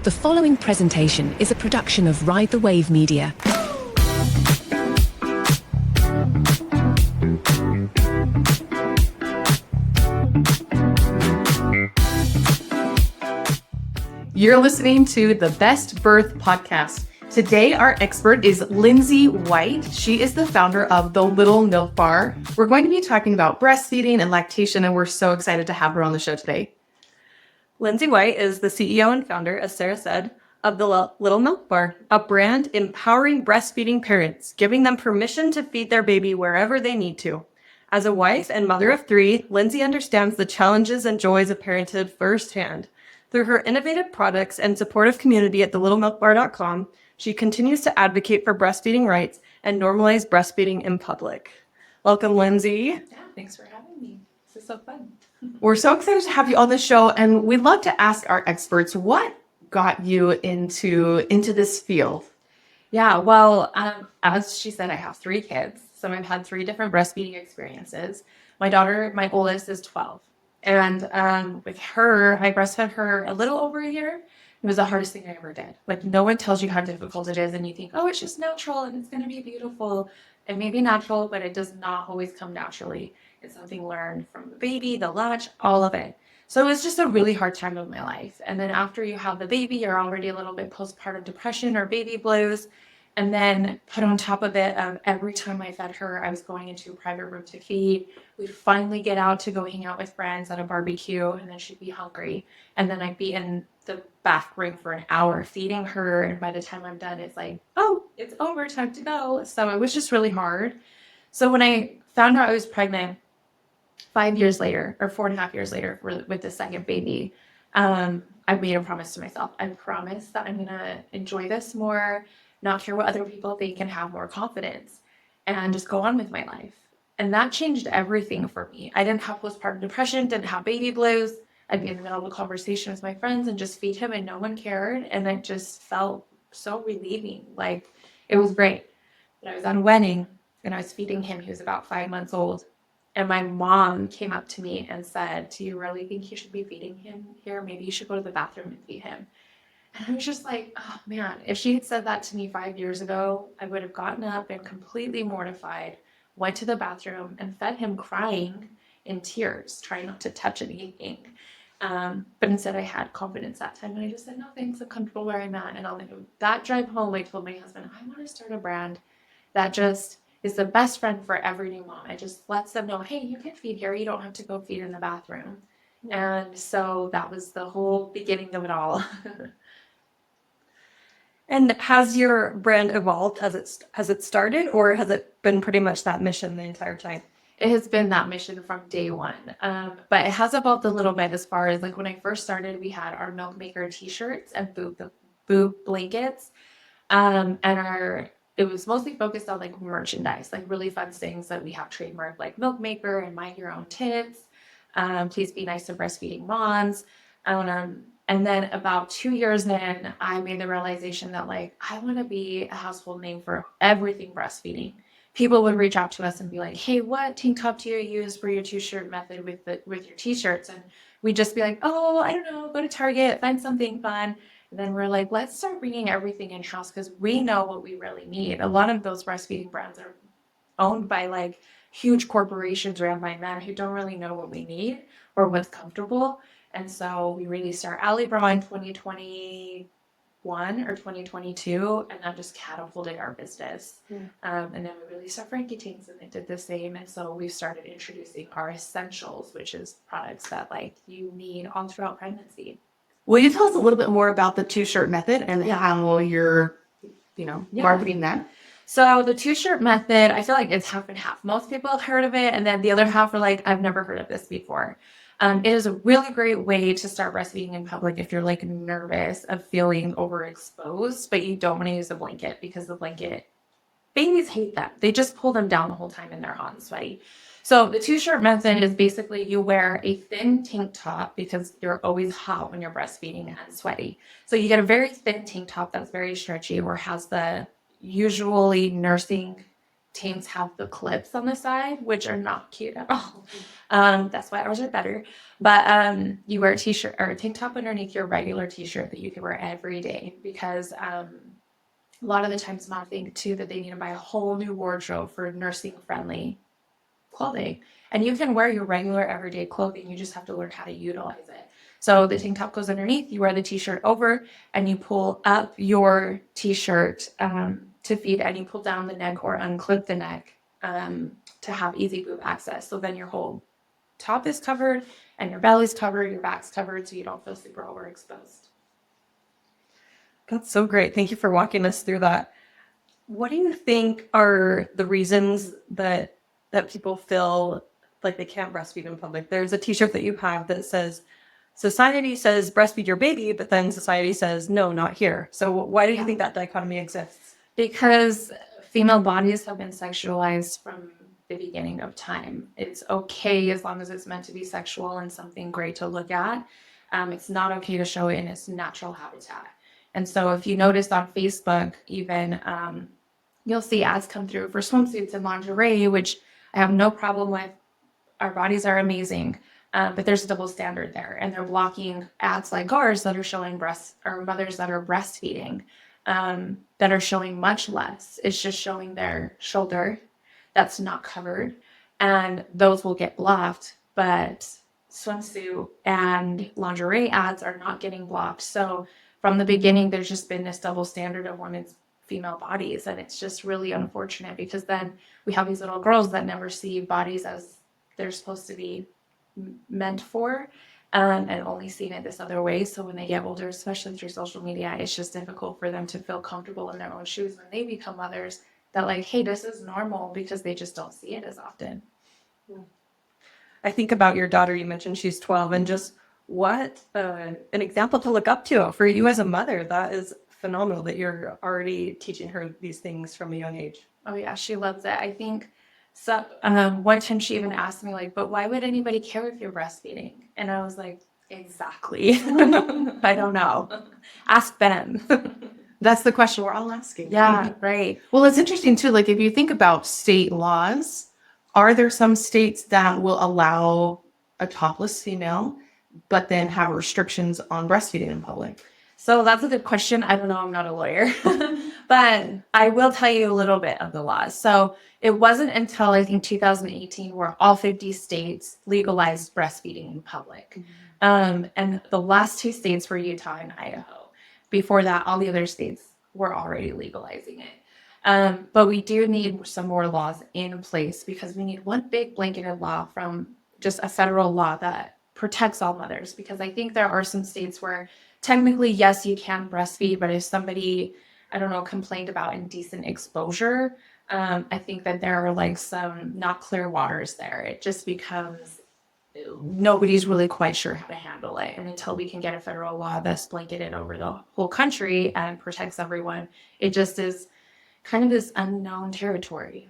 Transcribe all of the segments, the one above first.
The following presentation is a production of Ride the Wave Media. You're listening to the Best Birth Podcast. Today, our expert is Lindsey White. She is the founder of The Little Milk Bar. We're going to be talking about breastfeeding and lactation, and we're so excited to have her on the show today. Lindsey White is the CEO and founder, as Sarah said, of The Little Milk Bar, a brand empowering breastfeeding parents, giving them permission to feed their baby wherever they need to. As a wife and mother of three, Lindsey understands the challenges and joys of parenthood firsthand. Through her innovative products and supportive community at thelittlemilkbar.com, she continues to advocate for breastfeeding rights and normalize breastfeeding in public. Welcome, Lindsey. Yeah, thanks for having me. This is so fun. We're so excited to have you on the show, and we'd love to ask our experts, what got you into this field? Yeah, well, as she said, I have three kids, so I've had three different breastfeeding experiences. My daughter, my oldest, is 12, and with her, I breastfed her a little over a year. It was the hardest thing I ever did. Like, no one tells you how difficult it is, and you think, oh, it's just natural and it's going to be beautiful. It may be natural, but it does not always come naturally. It's something learned from the baby, the latch, all of it. So it was just a really hard time of my life. And then after you have the baby, you're already a little bit postpartum depression or baby blues. And then put on top of it, every time I fed her, I was going into a private room to feed. We'd finally get out to go hang out with friends at a barbecue, and then she'd be hungry. And then I'd be in the back room for an hour feeding her. And by the time I'm done, it's like, oh, it's over, time to go. So it was just really hard. So when I found out I was pregnant 5 years later, or 4.5 years later with the second baby, I made a promise to myself. I promise that I'm going to enjoy this more, not care what other people think, and have more confidence and just go on with my life. And that changed everything for me. I didn't have postpartum depression, didn't have baby blues. I'd be in the middle of a conversation with my friends and just feed him and no one cared. And it just felt so relieving. Like, it was great. But I was at a wedding and I was feeding him. He was about 5 months old. And my mom came up to me and said, do you really think you should be feeding him here? Maybe you should go to the bathroom and feed him. And I was just like, oh man, if she had said that to me 5 years ago, I would have gotten up and completely mortified, went to the bathroom and fed him crying in tears, trying not to touch anything. But instead I had confidence that time. And I just said, no, thanks, I'm comfortable where I'm at. And on that drive home, I told my husband, I want to start a brand that just is the best friend for every new mom. It just lets them know, hey, you can feed here. You don't have to go feed in the bathroom. And so that was the whole beginning of it all. And has your brand evolved as it started, or has it been pretty much that mission the entire time? It has been that mission from day one. But it has evolved a little bit as far as, like, when I first started, we had our Milk Maker t-shirts and boob blankets. It was mostly focused on like merchandise, like really fun things that we have trademarked, like Milk Maker and Mind Your Own Tits. Please be nice to breastfeeding moms. And then about 2 years in, I made the realization that, like, I want to be a household name for everything breastfeeding. People would reach out to us and be like, hey, what tank top do you use for your two-shirt method with your t-shirts? And we'd just be like, oh, I don't know, go to Target, find something fun. And then we're like, let's start bringing everything in-house because we know what we really need. A lot of those breastfeeding brands are owned by like huge corporations ran by men who don't really know what we need or what's comfortable. And so we released our Alley Bra in 2021 or 2022, and that just catapulted our business. And then we released our Frankie tanks, and they did the same. And so we started introducing our essentials, which is products that like you need all throughout pregnancy. Will you tell us a little bit more about the two-shirt method and how you're, marketing that? So the two-shirt method, I feel like it's half and half. Most people have heard of it, and then the other half are like, I've never heard of this before. It is a really great way to start breastfeeding in public if you're like nervous of feeling overexposed, but you don't want to use a blanket because the blanket, babies hate that. They just pull them down the whole time and they're hot and sweaty. So the two-shirt method is basically you wear a thin tank top because you're always hot when you're breastfeeding and sweaty. So you get a very thin tank top that's very stretchy or has the usually nursing tanks have the clips on the side, which are not cute at all. That's why ours are better. But you wear a t-shirt or a tank top underneath your regular t-shirt that you can wear every day, because a lot of the times moms think too that they need to buy a whole new wardrobe for nursing friendly clothing. And you can wear your regular everyday clothing. You just have to learn how to utilize it. So the tank top goes underneath, you wear the t-shirt over, and you pull up your t-shirt to feed, and you pull down the neck or unclip the neck to have easy boob access. So then your whole top is covered and your belly's covered, your back's covered, so you don't feel super overexposed. That's so great. Thank you for walking us through that. What do you think are the reasons that people feel like they can't breastfeed in public? There's a t-shirt that you have that says, society says breastfeed your baby, but then society says, no, not here. So why do you think that dichotomy exists? Because female bodies have been sexualized from the beginning of time. It's okay as long as it's meant to be sexual and something great to look at. It's not okay to show it in its natural habitat. And so if you notice on Facebook, even you'll see ads come through for swimsuits and lingerie, which I have no problem with. Our bodies are amazing. But there's a double standard there, and they're blocking ads like ours that are showing breasts or mothers that are breastfeeding, that are showing much less. It's just showing their shoulder that's not covered, and those will get blocked. But swimsuit and lingerie ads are not getting blocked. So from the beginning, there's just been this double standard of women's female bodies, and it's just really unfortunate, because then we have these little girls that never see bodies as they're supposed to be meant for, and only seen it this other way. So when they get older, especially through social media, it's just difficult for them to feel comfortable in their own shoes when they become mothers, that like, hey, this is normal, because they just don't see it as often. I think about your daughter. You mentioned she's 12, and just what an example to look up to for you as a mother. That is phenomenal that you're already teaching her these things from a young age. Oh yeah, she loves it. I think so. One time she even asked me like, but why would anybody care if you're breastfeeding? And I was like, exactly. I don't know. Ask them. That's the question we're all asking. Yeah, right. Well, it's interesting too. Like if you think about state laws, are there some states that will allow a topless female, but then have restrictions on breastfeeding in public? So that's a good question. I don't know. I'm not a lawyer, but I will tell you a little bit of the laws. So it wasn't until I think 2018 where all 50 states legalized breastfeeding in public. And the last two states were Utah and Idaho. Before that, all the other states were already legalizing it. But we do need some more laws in place, because we need one big blanketed law from just a federal law that protects all mothers. Because I think there are some states where technically, yes, you can breastfeed, but if somebody, I don't know, complained about indecent exposure, I think that there are like some not clear waters there. It just becomes nobody's really quite sure how to handle it. And until we can get a federal law that's blanketed over the whole country and protects everyone, it just is kind of this unknown territory.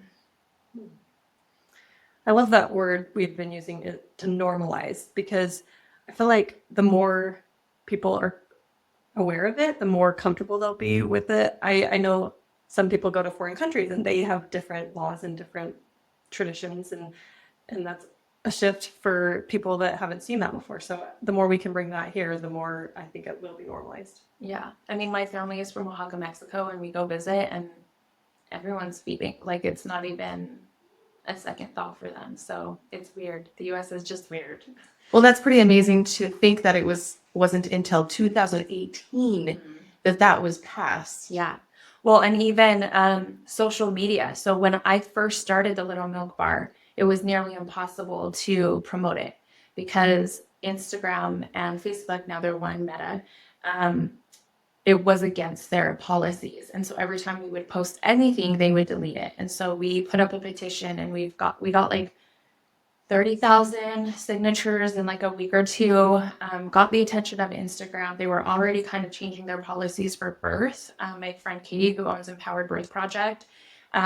I love that word we've been using, it to normalize, because I feel like the more people are aware of it, the more comfortable they'll be with it. I know some people go to foreign countries and they have different laws and different traditions, and that's a shift for people that haven't seen that before. So the more we can bring that here, the more I think it will be normalized. Yeah. I mean, my family is from Oaxaca, Mexico, and we go visit and everyone's feeding. Like, it's not even a second thought for them. So it's weird. The US is just weird. Well, that's pretty amazing to think that it wasn't until 2018 that was passed. Yeah. Well, and even social media. So when I first started the Little Milk Bar, it was nearly impossible to promote it, because Instagram and Facebook, now they're one, Meta, it was against their policies. And so every time we would post anything, they would delete it. And so we put up a petition, and we got like 30,000 signatures in like a week or two, got the attention of Instagram. They were already kind of changing their policies for birth. My friend Katie, who owns Empowered Birth Project,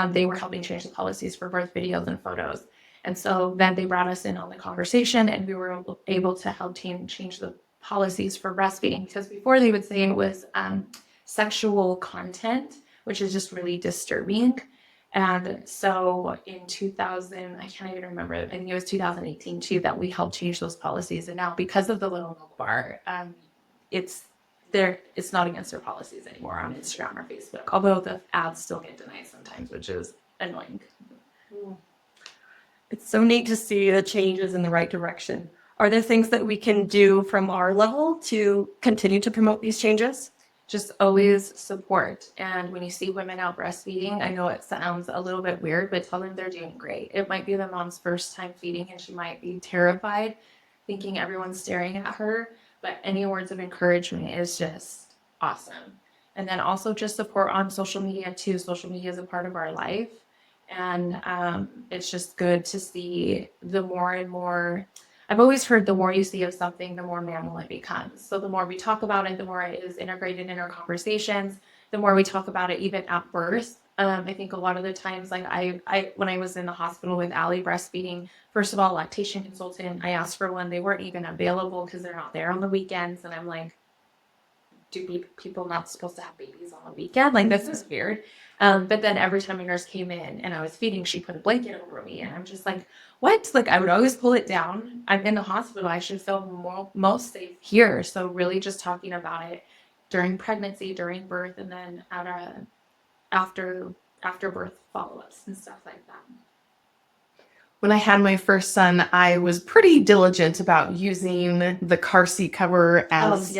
they were helping change the policies for birth videos and photos. And so then they brought us in on the conversation, and we were able to help change the policies for breastfeeding, because before they would say it was sexual content, which is just really disturbing. And so in 2000, I can't even remember, I think it was 2018 too, that we helped change those policies. And now because of the Little Milk Bar, it's it's not against their policies anymore on Instagram or Facebook, although the ads still get denied sometimes, which is annoying. It's so neat to see the changes in the right direction. Are there things that we can do from our level to continue to promote these changes? Just always support. And when you see women out breastfeeding, I know it sounds a little bit weird, but tell them they're doing great. It might be the mom's first time feeding and she might be terrified, thinking everyone's staring at her. But any words of encouragement is just awesome. And then also just support on social media too. Social media is a part of our life. And it's just good to see the more and more. I've always heard the more you see of something, the more normal it becomes. So the more we talk about it, the more it is integrated in our conversations, the more we talk about it even at birth. I think a lot of the times, like I when I was in the hospital with Allie breastfeeding, first of all, lactation consultant, I asked for one. They weren't even available because they're not there on the weekends. And I'm like, do people not supposed to have babies on the weekend? Like, this is weird. But then every time a nurse came in and I was feeding, she put a blanket over me. And I'm just like, what? Like, I would always pull it down. I'm in the hospital. I should feel most safe here. So really just talking about it during pregnancy, during birth, and then after birth follow-ups and stuff like that. When I had my first son, I was pretty diligent about using the car seat cover as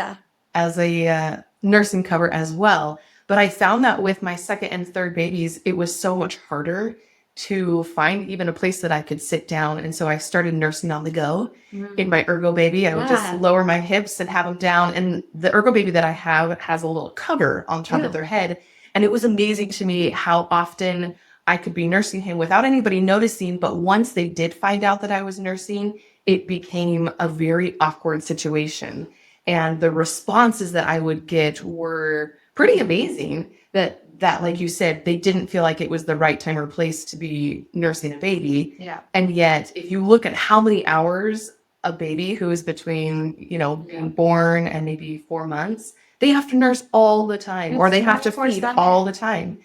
a nursing cover as well. But I found that with my second and third babies, it was so much harder to find even a place that I could sit down. And so I started nursing on the go. In my Ergo baby, I would just lower my hips and have them down. And the Ergo baby that I have has a little cover on top of their head. And it was amazing to me how often I could be nursing him without anybody noticing. But once they did find out that I was nursing, it became a very awkward situation. And the responses that I would get were pretty amazing that, like you said, they didn't feel like it was the right time or place to be nursing a baby. Yeah. And yet, if you look at how many hours a baby who is between, being born and maybe 4 months, they have to nurse all the time, or they have to feed all the time.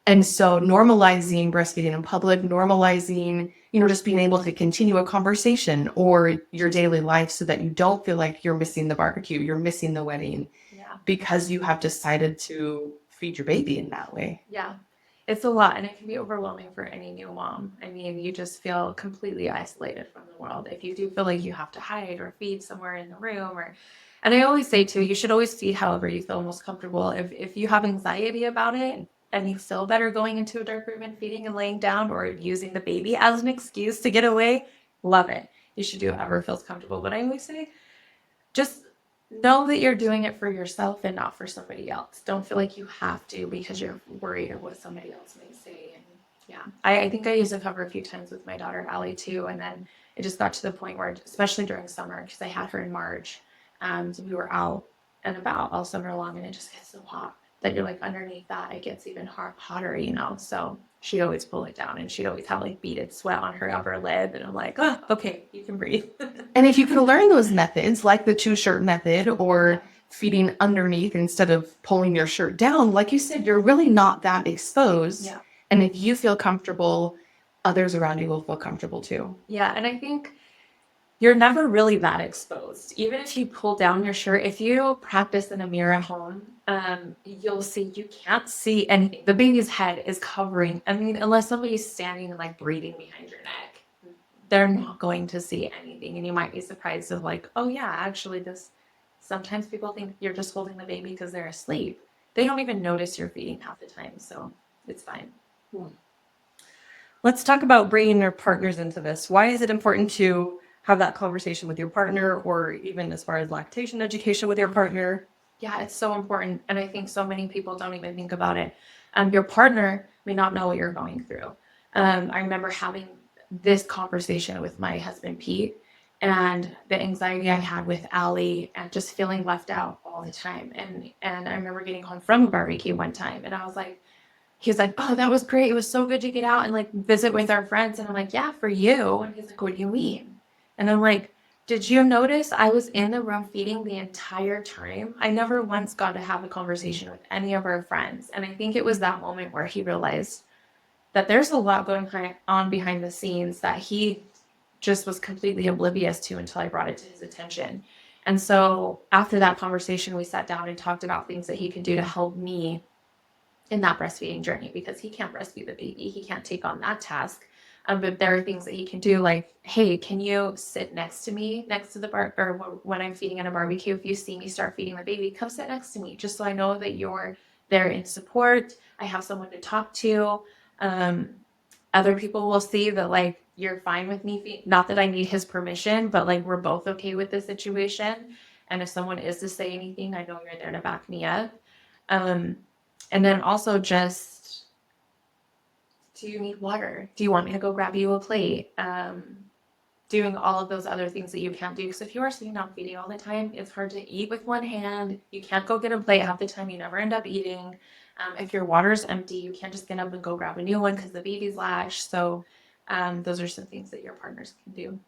And so normalizing breastfeeding in public, normalizing, just being able to continue a conversation or your daily life so that you don't feel like you're missing the barbecue, you're missing the wedding because you have decided to feed your baby in that way. Yeah. It's a lot, and it can be overwhelming for any new mom. I mean, you just feel completely isolated from the world. If you do feel like you have to hide or feed somewhere in the room, and I always say too, you should always feed however you feel most comfortable. If you have anxiety about it and you feel better going into a dark room and feeding and laying down or using the baby as an excuse to get away, love it. You should do whatever feels comfortable. But I always say, just know that you're doing it for yourself and not for somebody else. Don't feel like you have to because you're worried of what somebody else may say. And yeah, I think I used a cover a few times with my daughter Allie too. And then it just got to the point where, especially during summer, because I had her in March, we were out and about all summer long, and it just gets so hot that you're like underneath that, it gets even hotter, So she'd always pull it down, and she'd always have like beaded sweat on her upper lip. And I'm like, oh, okay, you can breathe. And if you can learn those methods, like the 2-shirt method or feeding underneath instead of pulling your shirt down, like you said, you're really not that exposed. Yeah. And if you feel comfortable, others around you will feel comfortable too. Yeah. And I think you're never really that exposed. Even if you pull down your shirt, if you practice in a mirror at home, you'll see you can't see, and the baby's head is covering. I mean, unless somebody's standing and like breathing behind your neck, they're not going to see anything. And you might be surprised of like, oh yeah, actually sometimes people think you're just holding the baby because they're asleep. They don't even notice you're feeding half the time. So it's fine. Let's talk about bringing your partners into this. Why is it important to have that conversation with your partner, or even as far as lactation education with your partner? Yeah, it's so important. And I think so many people don't even think about it. Your partner may not know what you're going through. I remember having this conversation with my husband, Pete, and the anxiety I had with Allie and just feeling left out all the time. And I remember getting home from a barbecue one time, and he was like, oh, that was great. It was so good to get out and like visit with our friends. And I'm like, yeah, for you. And he's like, what do you mean? And I'm like, did you notice I was in the room feeding the entire time? I never once got to have a conversation with any of our friends. And I think it was that moment where he realized that there's a lot going on behind the scenes that he just was completely oblivious to until I brought it to his attention. And so after that conversation, we sat down and talked about things that he could do to help me in that breastfeeding journey, because he can't breastfeed the baby. He can't take on that task. But there are things that he can do, like, hey, can you sit next to me, next to the bar, or when I'm feeding at a barbecue, if you see me start feeding the baby, come sit next to me, just so I know that you're there in support. I have someone to talk to. Other people will see that, like, you're fine with me, not that I need his permission, but like we're both okay with the situation. And if someone is to say anything, I know you're there to back me up. And then also just, do you need water? Do you want me to go grab you a plate? Doing all of those other things that you can't do. Because if you are sitting down feeding all the time, it's hard to eat with one hand. You can't go get a plate half the time. You never end up eating. If your water's empty, you can't just get up and go grab a new one because the baby's latched. So those are some things that your partners can do.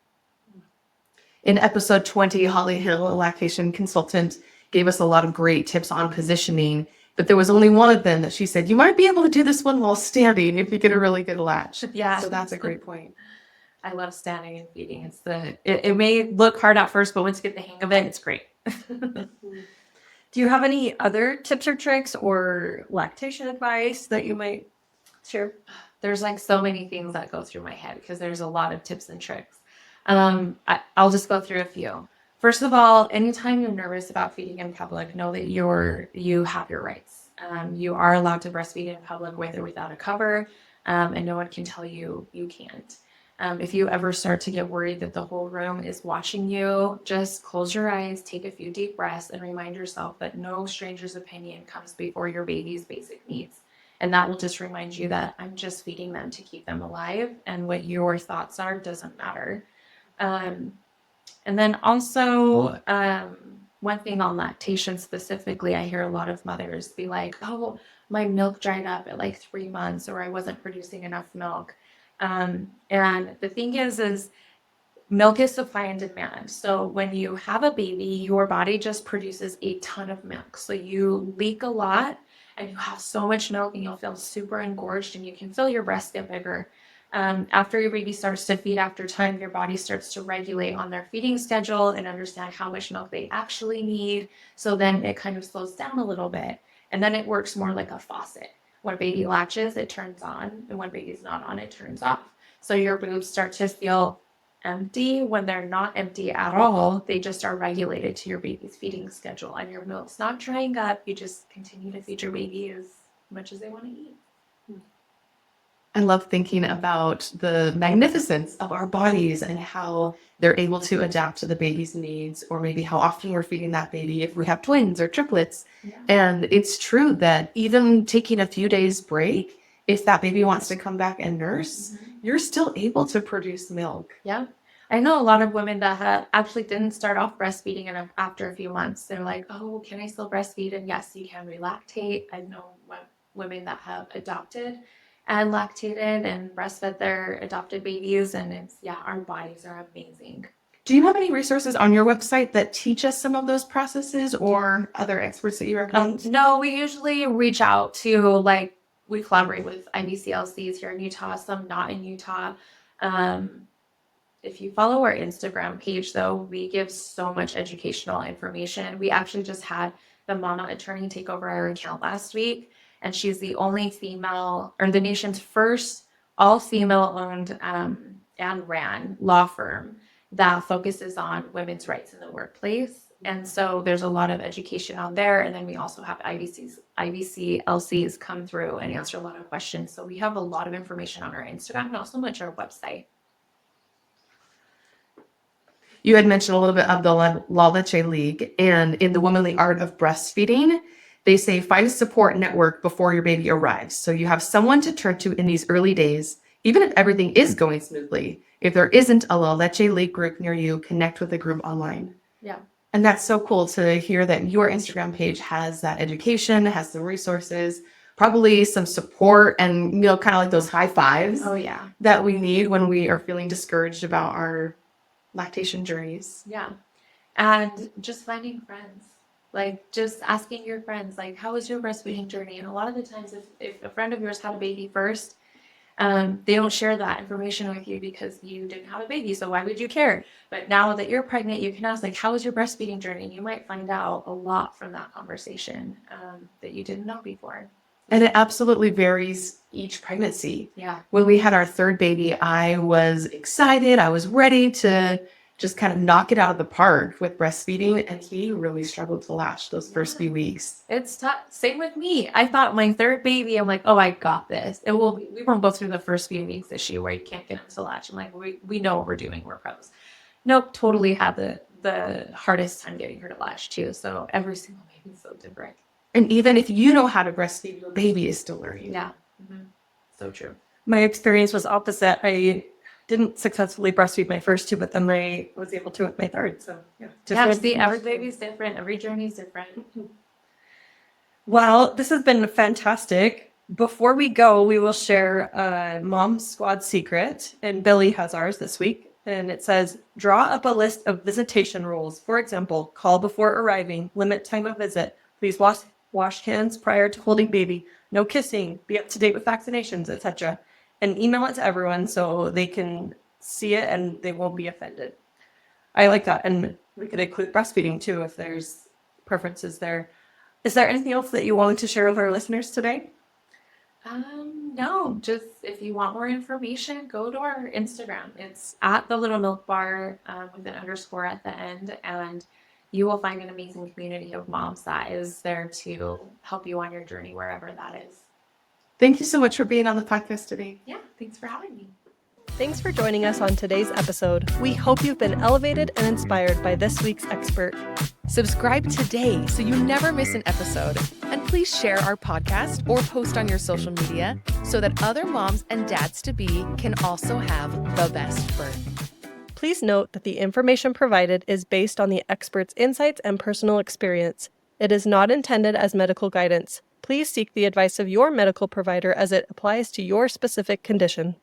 In episode 20, Holly Hill, a lactation consultant, gave us a lot of great tips on positioning, but there was only one of them that she said, you might be able to do this one while standing if you get a really good latch. Yeah. So that's a great point. I love standing and feeding. It may look hard at first, but once you get the hang of it, it's great. Do you have any other tips or tricks or lactation advice that you might share? There's like so many things that go through my head because there's a lot of tips and tricks. I'll just go through a few. First of all, anytime you're nervous about feeding in public, know that you have your rights. You are allowed to breastfeed in public with or without a cover, and no one can tell you you can't. If you ever start to get worried that the whole room is watching you, just close your eyes, take a few deep breaths, and remind yourself that no stranger's opinion comes before your baby's basic needs. And that will just remind you that I'm just feeding them to keep them alive, and what your thoughts are doesn't matter. And then also, one thing on lactation specifically, I hear a lot of mothers be like, oh, my milk dried up at like 3 months, or I wasn't producing enough milk. And the thing is milk is supply and demand. So when you have a baby, your body just produces a ton of milk. So you leak a lot and you have so much milk and you'll feel super engorged and you can feel your breasts get bigger. After your baby starts to feed after time, your body starts to regulate on their feeding schedule and understand how much milk they actually need. So then it kind of slows down a little bit. And then it works more like a faucet. When baby latches, it turns on. And when baby's not on, it turns off. So your boobs start to feel empty when they're not empty at all. They just are regulated to your baby's feeding schedule. And your milk's not drying up. You just continue to feed your baby as much as they want to eat. I love thinking about the magnificence of our bodies and how they're able to adapt to the baby's needs, or maybe how often we're feeding that baby if we have twins or triplets. Yeah. And it's true that even taking a few days break, if that baby wants to come back and nurse, you're still able to produce milk. Yeah. I know a lot of women that actually didn't start off breastfeeding, and after a few months, they're like, oh, can I still breastfeed? And yes, you can relactate. I know women that have adopted and lactated and breastfed their adopted babies. And it's, yeah, our bodies are amazing. Do you have any resources on your website that teach us some of those processes, or other experts that you recommend? No, we usually reach out to, like, we collaborate with IBCLCs here in Utah, some not in Utah. If you follow our Instagram page, though, we give so much educational information. We actually just had the mama attorney take over our account last week. And she's the only female, or the nation's first all-female owned and ran law firm that focuses on women's rights in the workplace. And so there's a lot of education out there. And then we also have IBCLCs come through and answer a lot of questions. So we have a lot of information on our Instagram and also much our website. You had mentioned a little bit of the La Leche League, and in the Womanly Art of Breastfeeding, they say find a support network before your baby arrives. So you have someone to turn to in these early days, even if everything is going smoothly. If there isn't a La Leche League group near you, connect with the group online. Yeah. And that's so cool to hear that your Instagram page has that education, has the resources, probably some support, and, kind of like those high fives. Oh, yeah. That we need when we are feeling discouraged about our lactation journeys. Yeah. And just finding friends. Like, just asking your friends, like, how was your breastfeeding journey? And a lot of the times, if a friend of yours had a baby first, They don't share that information with you because you didn't have a baby. So why would you care? But now that you're pregnant, you can ask, like, how was your breastfeeding journey? And you might find out a lot from that conversation that you didn't know before. And it absolutely varies each pregnancy. Yeah. When we had our third baby, I was excited. I was ready to just kind of knock it out of the park with breastfeeding. And he really struggled to latch those first few weeks. It's tough. Same with me. I thought my third baby, I'm like, oh, I got this. And we won't go through the first few weeks issue where you can't get him to latch. I'm like, we know what we're doing. We're pros. Nope, totally had the hardest time getting her to latch too. So every single baby is so different. And even if you know how to breastfeed, your baby is still learning. Yeah. Mm-hmm. So true. My experience was opposite. I didn't successfully breastfeed my first two, but then I was able to with my third. So Yeah, see, every baby's different. Every journey is different. Well, this has been fantastic. Before we go, we will share a Mom Squad secret, and Billy has ours this week. And it says, draw up a list of visitation rules. For example, call before arriving, limit time of visit, please wash hands prior to holding baby, no kissing, be up to date with vaccinations, etc. And email it to everyone so they can see it and they won't be offended. I like that. And we could include breastfeeding too if there's preferences there. Is there anything else that you wanted to share with our listeners today? No, just if you want more information, go to our Instagram. It's at the Little Milk Bar with an underscore at the end, and you will find an amazing community of moms that is there to help you on your journey wherever that is. Thank you so much for being on the podcast today. Yeah, thanks for having me. Thanks for joining us on today's episode. We hope you've been elevated and inspired by this week's expert. Subscribe today so you never miss an episode. And please share our podcast or post on your social media so that other moms and dads-to-be can also have the best birth. Please note that the information provided is based on the expert's insights and personal experience. It is not intended as medical guidance. Please seek the advice of your medical provider as it applies to your specific condition.